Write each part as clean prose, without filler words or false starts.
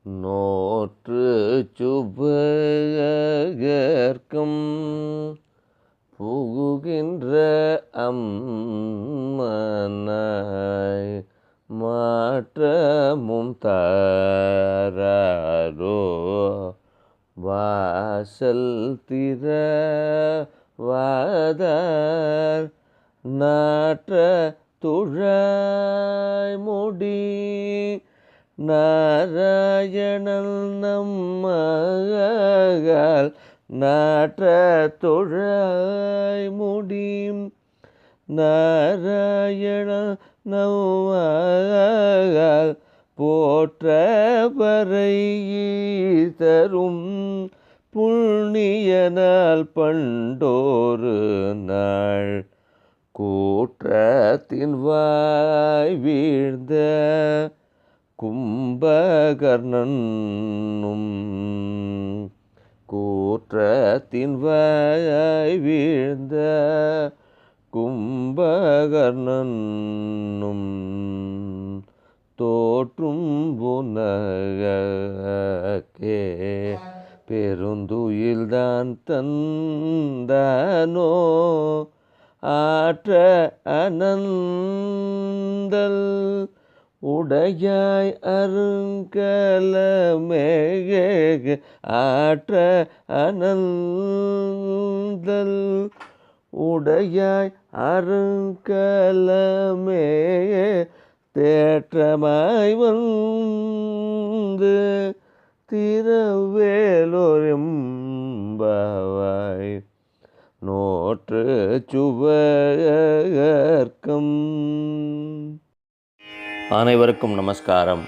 நோற்று சுபகர்க்கும் புகுகின்ற அம்மனாய் மாற்றமும் தாரோ வாசல் திறவாதார் நாற்ற துழாய் முடி நாராயணன் நம்மால் நாற்ற துழாய் முடியும் நாராயண நம்மால் போற்ற பறை தரும் புண்ணியனால் பண்டோரு நாள் கூற்றத்தின் வாய் வீழ்ந்த கும்பகர்ணனும் கூற்றத்தின் வாய் வீழ்ந்த கும்பகர்ணனும் தோற்றும் புனகே பெருந்துயில்தான் தந்தானோ ஆற்ற அனந்தல் உடையாய் அருங்கலமே ஆற்ற அனந்தல் உடையாய் அருங்கலமே தேற்றமாய் வந்து திருவேலோரெம்பாவாய் நோற்று சுவர்க்கம். அனைவருக்கும் நமஸ்காரம்.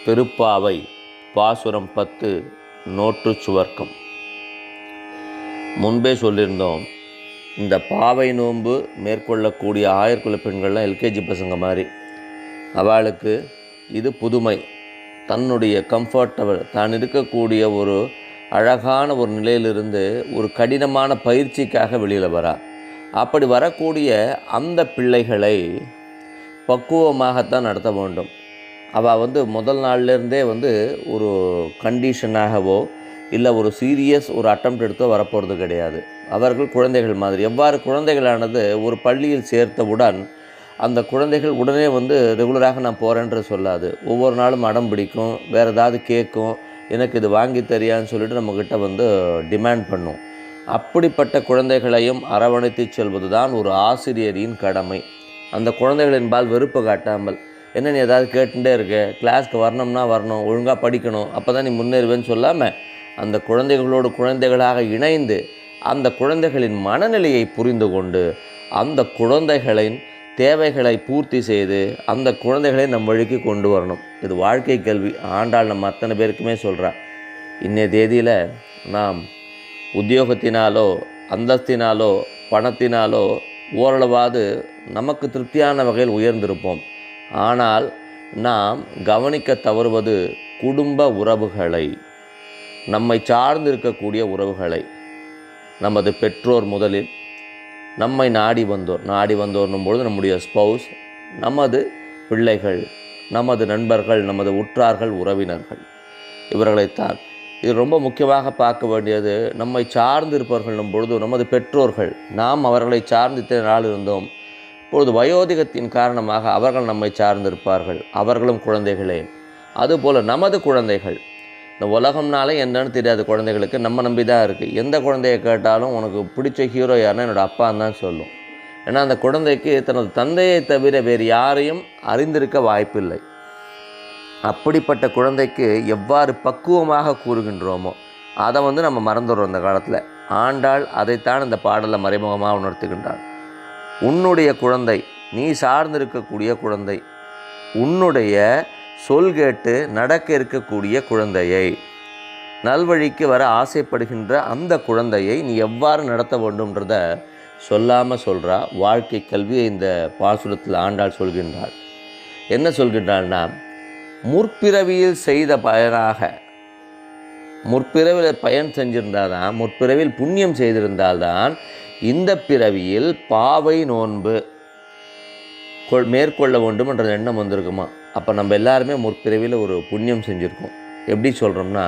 திருப்பாவை பாசுரம் 10 நோற்று சுவர்க்கம். முன்பே சொல்லியிருந்தோம், இந்த பாவை நோன்பு மேற்கொள்ளக்கூடிய ஆயர்குல பெண்கள்லாம் எல்கேஜி பசங்க மாதிரி. அவளுக்கு இது புதுமை. தன்னுடைய கம்ஃபர்டபிள் தான் இருக்கக்கூடிய ஒரு அழகான ஒரு நிலையிலிருந்து ஒரு கடினமான பயிற்சிக்காக வெளியில் வரா. அப்படி வரக்கூடிய அந்த பிள்ளைகளை பக்குவமாகத்தான் நடத்த வேண்டும். அவள் முதல் நாள்லேருந்தே ஒரு கண்டிஷனாகவோ இல்லை ஒரு சீரியஸ் ஒரு அட்டெம்ப்ட் எடுத்தோ வரப்போகிறது கிடையாது. அவர்கள் குழந்தைகள் மாதிரி. எவ்வாறு குழந்தைகளானது ஒரு பள்ளியில் சேர்த்தவுடன் அந்த குழந்தைகள் உடனே ரெகுலராக நான் போகிறேன்ற சொல்லாது. ஒவ்வொரு நாளும் அடம் பிடிக்கும், வேறு ஏதாவது கேட்கும், எனக்கு இது வாங்கி தரியான்னு சொல்லிட்டு நம்மக்கிட்ட டிமாண்ட் பண்ணும். அப்படிப்பட்ட குழந்தைகளையும் அரவணைத்து செல்வது தான் ஒரு ஆசிரியரின் கடமை. அந்த குழந்தைகளின்பால் வெறுப்பு காட்டாமல், என்ன நீ ஏதாவது கேட்டுகிட்டே இருக்க, கிளாஸ்க்கு வரணும்னா வரணும், ஒழுங்காக படிக்கணும், அப்போ தான் நீ முன்னேறுவேன்னு சொல்லாமல் அந்த குழந்தைகளோடு குழந்தைகளாக இணைந்து அந்த குழந்தைகளின் மனநிலையை புரிந்து கொண்டு அந்த குழந்தைகளின் தேவைகளை பூர்த்தி செய்து அந்த குழந்தைகளை நம் வழிக்கு கொண்டு வரணும். இது வாழ்க்கை கல்வி. ஆண்டாள் நம்ம அத்தனை பேருக்குமே சொல்கிறா. இன்றைய தேதியில் நாம் உத்தியோகத்தினாலோ அந்தஸ்தினாலோ பணத்தினாலோ ஓரளவாது நமக்கு திருப்தியான வகையில் உயர்ந்திருப்போம். ஆனால் நாம் கவனிக்க தவறுவது குடும்ப உறவுகளை, நம்மை சார்ந்து இருக்கக்கூடிய உறவுகளை. நமது பெற்றோர் முதலில், நம்மை நாடி வந்தோர்னும் பொழுது நம்முடைய ஸ்பௌஸ், நமது பிள்ளைகள், நமது நண்பர்கள், நமது உற்றார்கள், உறவினர்கள், இவர்களைத்தான். இது ரொம்ப முக்கியமாக பார்க்க வேண்டியது. நம்மை சார்ந்து இருப்பவர்களும் பொழுது நமது பெற்றோர்கள், நாம் அவர்களை சார்ந்து இத்தனை நாள் இருந்தோம். இப்பொழுது வயோதிகத்தின் காரணமாக அவர்கள் நம்மை சார்ந்திருப்பார்கள். அவர்களும் குழந்தைகளே. அதுபோல் நமது குழந்தைகள், இந்த உலகம்னாலே என்னன்னு தெரியாது குழந்தைகளுக்கு, நம்ம நம்பி தான் இருக்குது. எந்த குழந்தையை கேட்டாலும் உனக்கு பிடிச்ச ஹீரோ யாருன்னா என்னோடய அப்பான்னு தான் சொல்லும். ஏன்னா அந்த குழந்தைக்கு தனது தந்தையை தவிர வேறு யாரையும் அறிந்திருக்க வாய்ப்பில்லை. அப்படிப்பட்ட குழந்தைக்கு எவ்வாறு பக்குவமாக கூறுகின்றோமோ அதை நம்ம மறந்துடுறோம் இந்த காலத்தில். ஆண்டாள் அதைத்தான் இந்த பாடலை மறைமுகமாக உணர்த்துகின்றாள். உன்னுடைய குழந்தை, நீ சார்ந்திருக்கக்கூடிய குழந்தை, உன்னுடைய சொல் கேட்டு நடக்க இருக்கக்கூடிய குழந்தையை, நல்வழிக்கு வர ஆசைப்படுகின்ற அந்த குழந்தையை நீ எவ்வாறு நடத்த வேண்டும்ன்றத சொல்லாமல் சொல்கிறா. வாழ்க்கை கல்வியை இந்த பாசுரத்தில் ஆண்டாள் சொல்கின்றாள். என்ன சொல்கின்றாள்னா, முற்பிறவியில் செய்த பயனாக, முற்பிறவியில் பயன் செஞ்சிருந்தால்தான், முற்பிறவியில் புண்ணியம் செய்திருந்தால்தான் இந்த பிறவியில் பாவை நோன்பு மேற்கொள்ள வேண்டும் என்ற எண்ணம் வந்திருக்குமா. அப்போ நம்ம எல்லாருமே முற்பிறவியில் ஒரு புண்ணியம் செஞ்சுருக்கோம். எப்படி சொல்கிறோம்னா,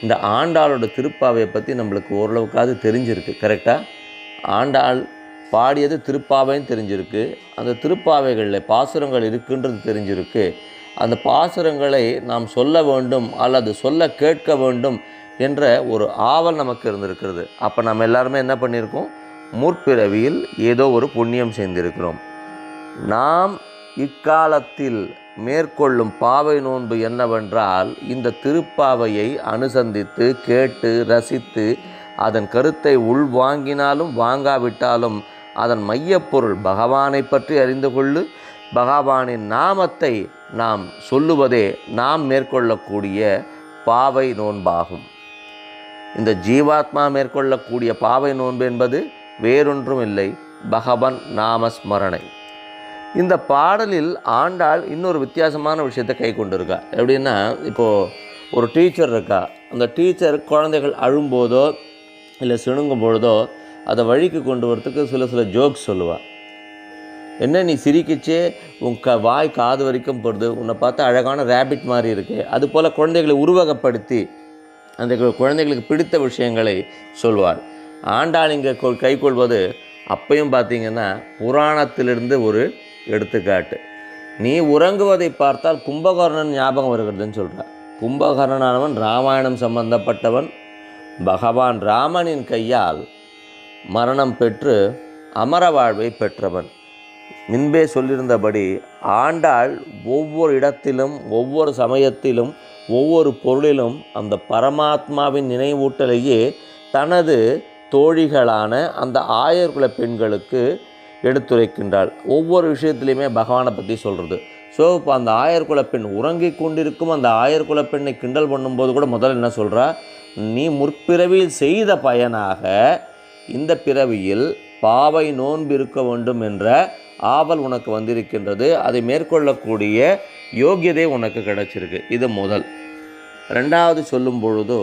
இந்த ஆண்டாளோட திருப்பாவையை பற்றி நம்மளுக்கு ஓரளவுக்காவது தெரிஞ்சிருக்கு. கரெக்டாக ஆண்டாள் பாடியது திருப்பாவைன்னு தெரிஞ்சிருக்கு. அந்த திருப்பாவைகளில் பாசுரங்கள் இருக்குன்றது தெரிஞ்சிருக்கு. அந்த பாசுரங்களை நாம் சொல்ல வேண்டும் அல்லது சொல்ல கேட்க வேண்டும் என்ற ஒரு ஆவல் நமக்கு இருந்திருக்கிறது. அப்போ நம்ம எல்லாருமே என்ன பண்ணியிருக்கோம்? முற்பிறவியில் ஏதோ ஒரு புண்ணியம் செய்திருக்கிறோம். நாம் இக்காலத்தில் மேற்கொள்ளும் பாவை நோன்பு என்னவென்றால், இந்த திருப்பாவையை அனுசந்தித்து கேட்டு ரசித்து அதன் கருத்தை உள்வாங்கினாலும் வாங்காவிட்டாலும் அதன் மையப்பொருள் பகவானை பற்றி அறிந்து கொள்ளு, பகவானின் நாமத்தை நாம் சொல்லுவதே நாம் மேற்கொள்ளக்கூடிய பாவை நோன்பாகும். இந்த ஜீவாத்மா மேற்கொள்ளக்கூடிய பாவை நோன்பு என்பது வேறொன்றும் இல்லை, பகவன் நாமஸ்மரணை. இந்த பாடலில் ஆண்டாள் இன்னொரு வித்தியாசமான விஷயத்தை கை கொண்டிருக்கா. எப்படின்னா, இப்போது ஒரு டீச்சர் இருக்கா. அந்த டீச்சர் குழந்தைகள் அழும்போதோ இல்லை சிணுங்கும் பொழுதோ அதை வழிக்கு கொண்டு வரத்துக்கு சில ஜோக்ஸ் சொல்லுவாள். என்ன நீ சிரிக்கிச்சே உன் வாய் காது வரைக்கும் போடுது, உன்னை பார்த்தா அழகான ரேபிட் மாதிரி இருக்குது. அதுபோல் குழந்தைகளை உருவகப்படுத்தி அந்த குழந்தைகளுக்கு பிடித்த விஷயங்களை சொல்வாள். ஆண்டாள் இங்கே கைக்கொள்வது அப்பையும் பார்த்திங்கன்னா புராணத்திலிருந்து ஒரு எடுத்துக்காட்டு. நீ உறங்குவதை பார்த்தால் கும்பகர்ணன் ஞாபகம் வருகிறதுன்னு சொல்கிறார். கும்பகர்ணனானவன் ராமாயணம் சம்பந்தப்பட்டவன். பகவான் ராமனின் கையால் மரணம் பெற்று அமர வாழ்வை பெற்றவன். முன்பே சொல்லியிருந்தபடி ஆண்டாள் ஒவ்வொரு இடத்திலும் ஒவ்வொரு சமயத்திலும் ஒவ்வொரு பொருளிலும் அந்த பரமாத்மாவின் நினைவூட்டலையே தனது தோழிகளான அந்த ஆயர்குல பெண்களுக்கு எடுத்துரைக்கின்றாள். ஒவ்வொரு விஷயத்துலையுமே பகவானை பற்றி சொல்கிறது. ஸோ இப்போ அந்த ஆயர்குல பெண் உறங்கி கொண்டிருக்கும் அந்த ஆயர்குல பெண்ணை கிண்டல் பண்ணும்போது கூட முதல்ல என்ன சொல்கிறா, நீ முற்பிறவியில் செய்த பயனாக இந்த பிறவியில் பாவை நோன்பு இருக்க வேண்டும் என்ற ஆவல் உனக்கு வந்திருக்கின்றது. அதை மேற்கொள்ளக்கூடிய யோகியதை உனக்கு கிடைச்சிருக்கு. இது முதல். ரெண்டாவது சொல்லும் பொழுதோ,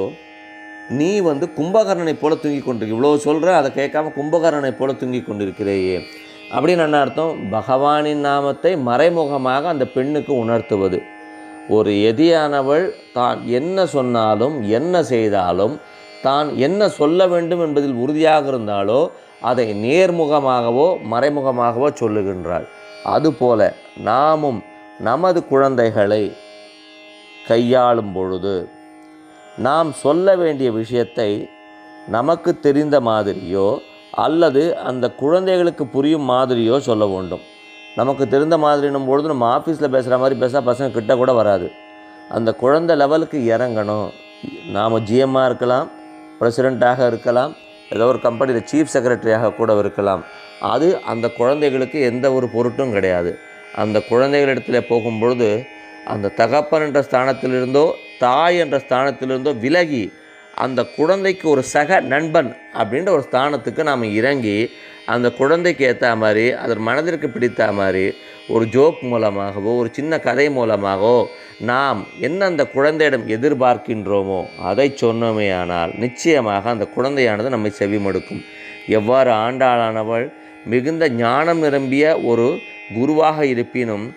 நீ கும்பகர்ணனை போல தூங்கி கொண்டிருக்க, இவ்வளோ சொல்கிற அதை கேட்காம கும்பகர்ணனை போல தூங்கி கொண்டிருக்கிறேயே அப்படின்னு என்ன அர்த்தம்? பகவானின் நாமத்தை மறைமுகமாக அந்த பெண்ணுக்கு உணர்த்துவது. ஒரு எதியானவள் தான் என்ன சொன்னாலும் என்ன செய்தாலும் தான் என்ன சொல்ல வேண்டும் என்பதில் உறுதியாக இருந்தாலோ அதை நேர்முகமாகவோ மறைமுகமாகவோ சொல்லுகின்றாள். அதுபோல நாமும் நமது குழந்தைகளை கையாளும் பொழுது நாம் சொல்ல வேண்டிய விஷயத்தை நமக்கு தெரிந்த மாதிரியோ அல்லது அந்த குழந்தைகளுக்கு புரியும் மாதிரியோ சொல்ல வேண்டும். நமக்கு தெரிந்த மாதிரினும் பொழுது நம்ம ஆஃபீஸில் பேசுகிற மாதிரி பேச பசங்க கிட்ட கூட வராது. அந்த குழந்தை லெவலுக்கு இறங்கணும். நாம் ஜிஎம்மாக இருக்கலாம், பிரசிடெண்ட்டாக இருக்கலாம், ஏதோ ஒரு கம்பெனியில் சீஃப் செக்ரட்டரியாக கூட இருக்கலாம். அது அந்த குழந்தைகளுக்கு எந்த ஒரு பொருட்டும் கிடையாது. அந்த குழந்தைகளிடத்தில் போகும்பொழுது அந்த தகப்பன் என்ற ஸ்தானத்திலிருந்தோ தாய் என்ற ஸ்தானத்திலிருந்தோ விலகி அந்த குழந்தைக்கு ஒரு சக நண்பன் அப்படின்ற ஒரு ஸ்தானத்துக்கு நாம் இறங்கி அந்த குழந்தைக்கு ஏற்ற மாதிரி அதன் மனதிற்கு பிடித்த மாதிரி ஒரு ஜோக் மூலமாகவோ ஒரு சின்ன கதை மூலமாகவோ நாம் என்ன அந்த குழந்தையிடம் எதிர்பார்க்கின்றோமோ அதை சொன்னோமே ஆனால் நிச்சயமாக அந்த குழந்தையானது நம்மை செவிமடுக்கும். எவ்வாறு ஆண்டாளானவள் மிகுந்த ஞானம் நிரம்பிய ஒரு குருவாக இருப்பினும்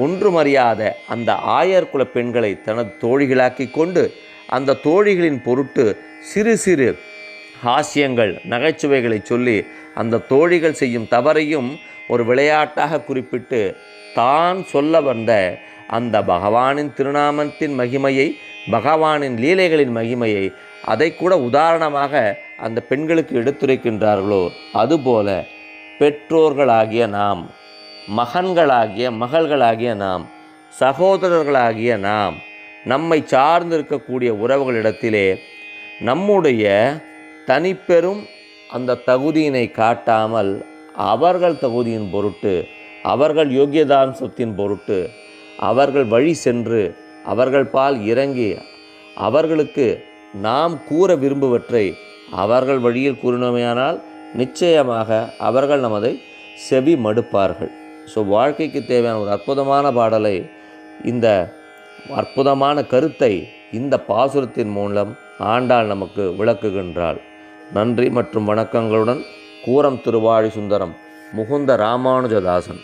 ஒன்றுமறியாத அந்த ஆயர்குல பெண்களை தனது தோழிகளாக்கி கொண்டு அந்த தோழிகளின் பொருட்டு சிறு சிறு ஹாஸ்யங்கள் நகைச்சுவைகளை சொல்லி அந்த தோழிகள் செய்யும் தவறையும் ஒரு விளையாட்டாக குறிப்பிட்டு தான் சொல்ல வந்த அந்த பகவானின் திருநாமத்தின் மகிமையை, பகவானின் லீலைகளின் மகிமையை அதை கூட உதாரணமாக அந்த பெண்களுக்கு எடுத்துரைக்கின்றார்களோ அதுபோல பெற்றோர்களாகிய நாம், மகன்களாகிய மகள்களாகிய நாம், சகோதரர்களாகிய நாம், நம்மை சார்ந்திருக்கக்கூடிய உறவுகளிடத்திலே நம்முடைய தனிப்பெரும் அந்த தகுதியினை காட்டாமல் அவர்கள் தகுதியின் பொருட்டு, அவர்கள் யோகியதாம்சத்தின் பொருட்டு அவர்கள் வழி சென்று அவர்கள் பால் இறங்கி அவர்களுக்கு நாம் கூற விரும்புவற்றை அவர்கள் வழியில் கூறினோமையானால் நிச்சயமாக அவர்கள் நமதை செவி மடுப்பார்கள். ஸோ வாழ்க்கைக்கு தேவையான ஒரு அற்புதமான பாடலை, இந்த அற்புதமான கருத்தை இந்த பாசுரத்தின் மூலம் ஆண்டாள் நமக்கு விளக்குகின்றாள். நன்றி மற்றும் வணக்கங்களுடன் கூரம் திருவாழி சுந்தரம் முகுந்த ராமானுஜதாசன்.